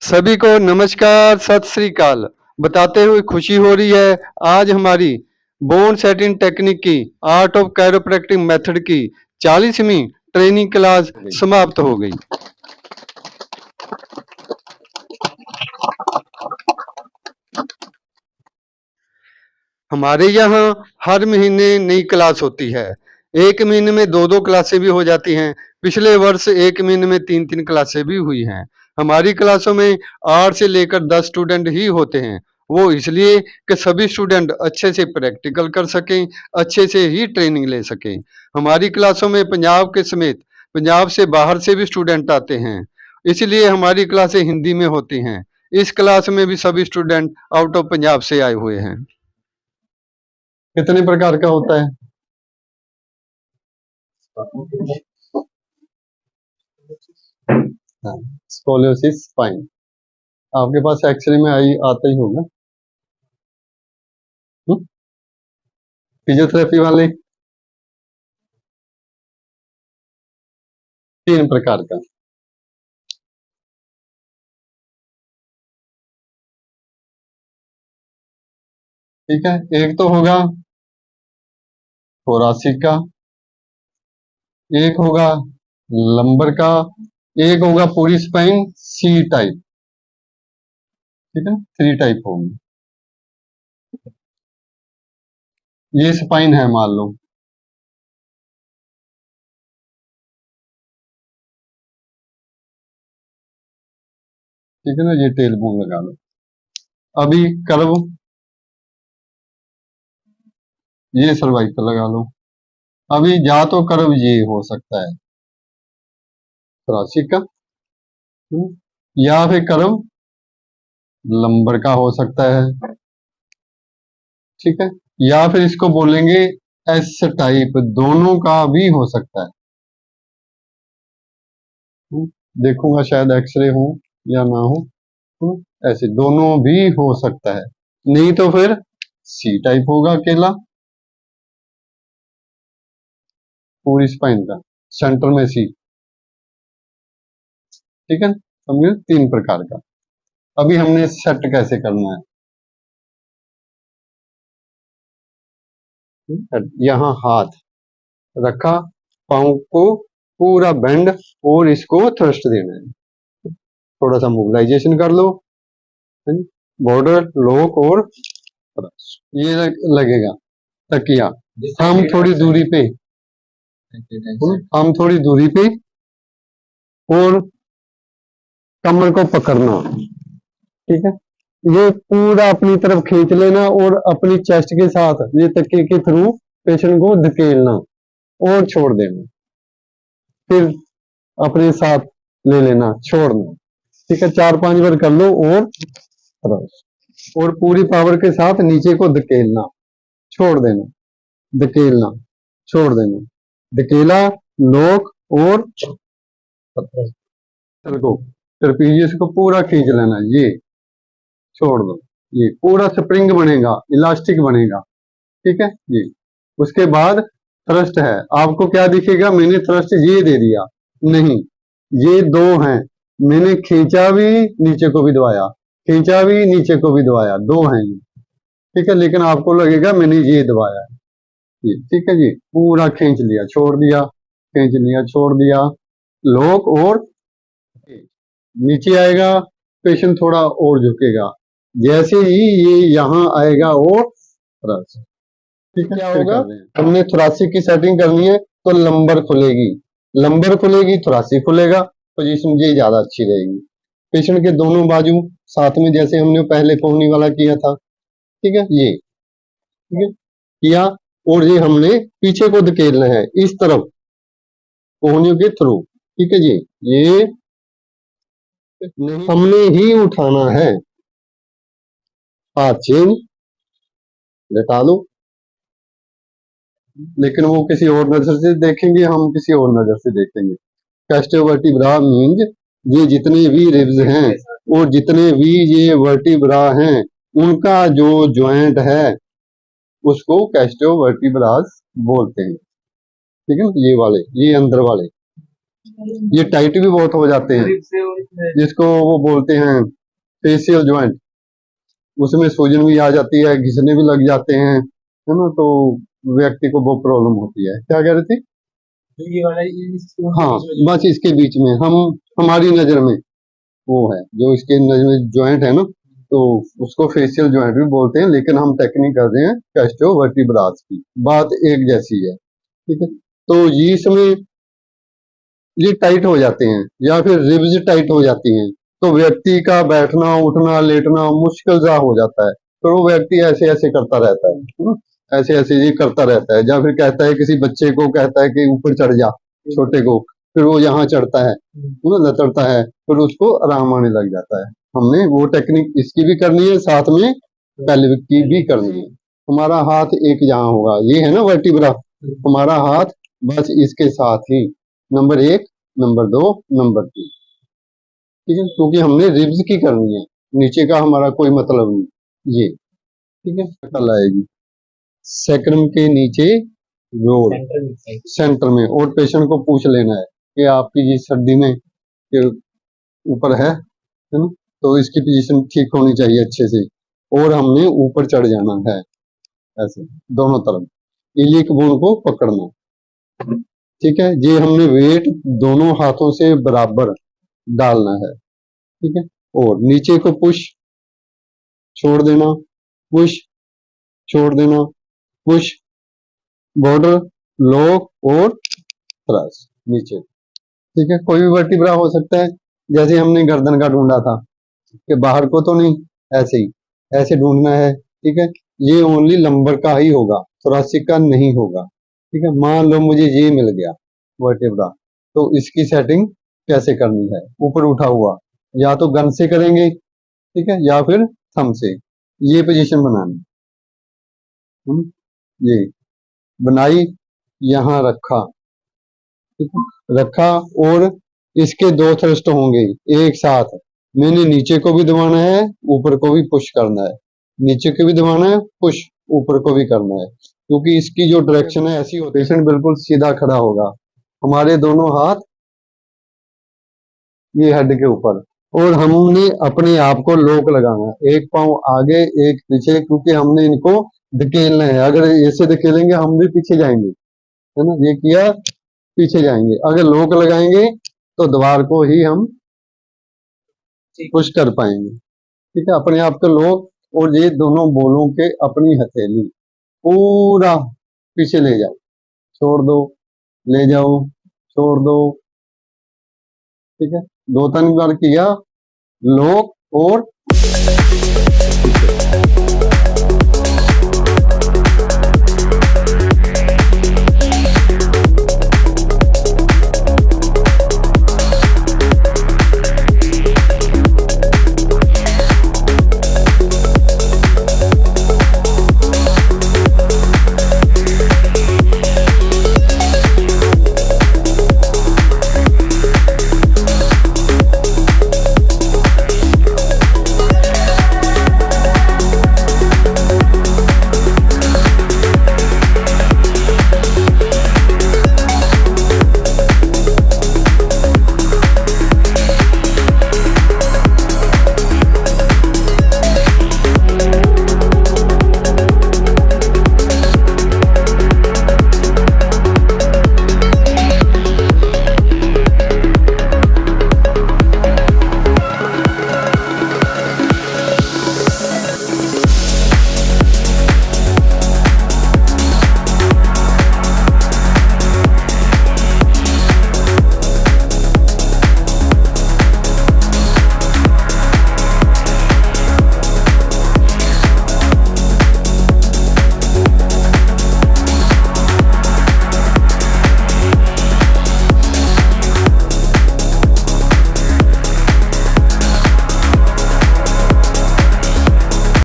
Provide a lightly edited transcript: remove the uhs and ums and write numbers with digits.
सभी को नमस्कार, सत श्री अकाल। बताते हुए खुशी हो रही है, आज हमारी बोन सेटिंग टेक्निक की आर्ट ऑफ कैरोप्रैक्टिक मेथड की 40वीं ट्रेनिंग क्लास समाप्त हो गई। हमारे यहाँ हर महीने नई क्लास होती है। एक महीने में दो क्लासें भी हो जाती हैं। पिछले वर्ष एक महीने में तीन क्लासें भी हुई हैं। हमारी क्लासों में 8 से लेकर 10 स्टूडेंट ही होते हैं। वो इसलिए कि सभी स्टूडेंट अच्छे से प्रैक्टिकल कर सकें, अच्छे से ही ट्रेनिंग ले सकें। हमारी क्लासों में पंजाब के समेत पंजाब से बाहर से भी स्टूडेंट आते हैं, इसलिए हमारी क्लासें हिंदी में होती हैं। इस क्लास में भी सभी स्टूडेंट आउट ऑफ पंजाब से आए हुए हैं। कितने प्रकार का होता है? स्कोलियोसिस स्पाइन आपके पास एक्सरे में आता ही होगा। फिजियोथेरेपी वाले 3 प्रकार का। ठीक है, एक तो होगा थोरासिक का, एक होगा लंबर का, एक होगा पूरी स्पाइन सी टाइप। ठीक है, 3 टाइप होंगे। ये स्पाइन है मान लो, ठीक है ना, ये टेल बोन लगा लो। अभी कर्व, ये सर्वाइकल लगा लो। अभी या तो कर्व ये हो सकता है थोरासिक का, या फिर कर्व लंबर का हो सकता है। ठीक है, या फिर इसको बोलेंगे एस टाइप, दोनों का भी हो सकता है। देखूंगा शायद एक्सरे हो या ना हो, ऐसे दोनों भी हो सकता है। नहीं तो फिर सी टाइप होगा अकेला, पूरी स्पाइन का सेंटर में सी। ठीक है, समझे, 3 प्रकार का। अभी हमने सेट कैसे करना है। यहाँ हाथ रखा, पांव को पूरा बेंड और इसको थ्रस्ट देना है। थोड़ा सा मोबिलाइजेशन कर लो, बॉर्डर लॉक और ये लगेगा तकिया। हम थोड़ी दूरी पे, हम थोड़ी दूरी पे और कमर को पकड़ना। ठीक है, ये पूरा अपनी तरफ खींच लेना और अपनी चेस्ट के साथ ये तकिए के थ्रू पेशेंट को धकेलना और छोड़ देना, फिर अपने साथ ले लेना, छोड़ना। ठीक है, 4-5 बार कर लो और पूरी पावर के साथ नीचे को धकेलना, छोड़ देना, धकेलना, छोड़ देना, धकेला, लॉक और को ट्रेपीजियस को पूरा खींच लेना, ये छोड़ दो, ये पूरा स्प्रिंग बनेगा, इलास्टिक बनेगा। ठीक है, ये उसके बाद थ्रस्ट है। आपको क्या दिखेगा, मैंने थ्रस्ट ये दे दिया, नहीं, ये 2 हैं, मैंने खींचा भी नीचे को भी दबाया, खींचा भी नीचे को भी दबाया, 2 हैं ये। ठीक है, लेकिन आपको लगेगा मैंने ये दबाया है, ये। ठीक है जी, पूरा खींच लिया, छोड़ दिया, खींच लिया, छोड़ दिया, लॉक और नीचे आएगा, पेशेंट थोड़ा और झुकेगा, जैसे ही ये यहाँ आएगा और ठीक है, क्या होगा, हमने थोरासिक की सेटिंग करनी है तो लंबर खुलेगी, लंबर खुलेगी, थोरासिक खुलेगा, पोजीशन ये ज्यादा अच्छी रहेगी। पेशेंट के दोनों बाजू साथ में, जैसे हमने पहले कोहनी वाला किया था। ठीक है, ये ठीक है किया, और ये हमने पीछे को धकेलना है इस तरफ कोहनियों के थ्रू। ठीक है जी, ये हमने ही उठाना है, हाथ चेंज लेटा लो, लेकिन वो किसी और नजर से देखेंगे, हम किसी और नजर से देखेंगे। कैस्टोवर्टिब्रा मींस ये जितने भी रिब्स हैं और जितने भी ये वर्टिब्रा हैं, उनका जो ज्वाइंट है उसको कैस्टोवर्टिब्रास बोलते हैं। ठीक है, ये वाले, ये अंदर वाले। ये टाइट भी बहुत हो जाते हैं, जिसको वो बोलते हैं फेशियल ज्वाइंट, उसमें सूजन भी आ जाती है, घिसने भी लग जाते हैं, है ना, तो व्यक्ति को वो प्रॉब्लम होती है। क्या कह रहे थे? ये वाला हाँ, बस इसके बीच में हमारी नजर में वो है, जो इसके नजर में ज्वाइंट है ना, तो उसको फेशियल ज्वाइंट भी बोलते हैं, लेकिन हम टेक्निक कर रहे हैं कैस्टोवर्टिब्रास की। बात एक जैसी है, ठीक है। तो ये इसमें ये टाइट हो जाते हैं या फिर रिब्स टाइट हो जाती हैं, तो व्यक्ति का बैठना उठना लेटना मुश्किल सा हो जाता है। तो वो व्यक्ति ऐसे ऐसे करता रहता है, ऐसे ऐसे ये करता रहता है, या फिर कहता है किसी बच्चे को कहता है कि ऊपर चढ़ जा, छोटे को, फिर वो यहाँ चढ़ता है, लचड़ता है, फिर उसको आराम आने लग जाता है। हमने वो टेक्निक इसकी भी करनी है, साथ में पेल्विक की भी करनी है। हमारा हाथ एक जहाँ होगा, ये है ना वर्टिब्रा, हमारा हाथ बस इसके साथ ही नंबर 1, नंबर 2, नंबर 3, ठीक है, क्योंकि हमने रिब्स की करनी है, नीचे का हमारा कोई मतलब नहीं। ये ठीक है, कल आएगी सैक्रम के नीचे रोड सेंटर में, और पेशेंट को पूछ लेना है कि आपकी जिस सर्दी में के ऊपर है ना, तो इसकी पोजीशन ठीक होनी चाहिए अच्छे से, और हमने ऊपर चढ़ जाना है ऐसे दोनों तरफ, इलिक बोन को पकड़ना, ठीक है। ये हमने वेट दोनों हाथों से बराबर डालना है, ठीक है, और नीचे को पुश छोड़ देना, पुश छोड़ देना, पुश, बॉर्डर, लॉक और थ्रस्ट नीचे, ठीक है। कोई भी वर्टिब्रा हो सकता है, जैसे हमने गर्दन का ढूंढा था कि बाहर को तो नहीं, ऐसे ही ऐसे ढूंढना है, ठीक है। ये ओनली लंबर का ही होगा, थोरासिक का नहीं होगा, ठीक है। मान लो मुझे ये मिल गया वर्टिब्रा, तो इसकी सेटिंग कैसे करनी है? ऊपर उठा हुआ, या तो गन से करेंगे, ठीक है, या फिर थंब से, ये पोजीशन बनानी, ये बनाई, यहाँ रखा, ठीक है, रखा, और इसके 2 थ्रस्ट होंगे एक साथ। मैंने नीचे को भी दबाना है, ऊपर को भी पुश करना है, नीचे को भी दबाना है, पुश ऊपर को भी करना है, क्योंकि इसकी जो डायरेक्शन है ऐसी होती है, पेशेंट बिल्कुल सीधा खड़ा होगा, हमारे दोनों हाथ ये हेड के ऊपर, और हमने अपने आप को लॉक लगाना है, एक पांव आगे एक पीछे, क्योंकि हमने इनको धकेलना है। अगर ऐसे धकेलेंगे हम भी पीछे जाएंगे, है ना, ये किया पीछे जाएंगे। अगर लॉक लगाएंगे तो दीवार को ही हम पुश कर पाएंगे, ठीक है। अपने आप को लॉक, और ये दोनों बोलों के अपनी हथेली पूरा पीछे ले जाओ, छोड़ दो, ले जाओ, छोड़ दो, ठीक है। 2-3 बार किया, लॉक और